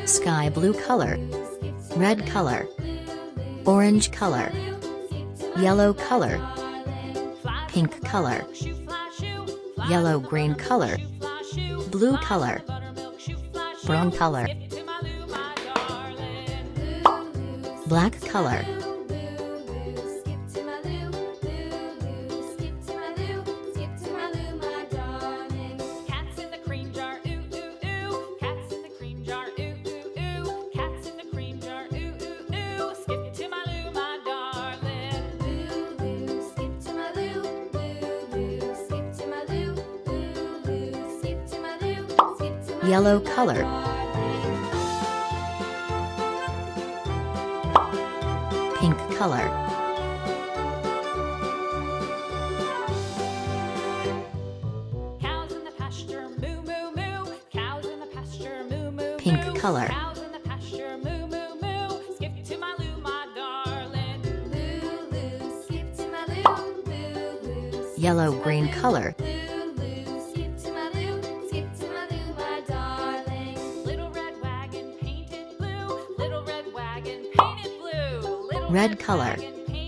sky blue color, red color, orange color, yellow color, pink color, yellow green color, blue color, brown color, black color, yellow color, pink color, cows in the pasture moo moo moo, cows in the pasture moo moo, pink color, cows in the pasture moo moo moo, skip to my loo my darling, loo loo, skip to my loo, loo loo, yellow green color, skip to my loo my darling, little red wagon painted blue, little red wagon painted blue, little red color, wagon painted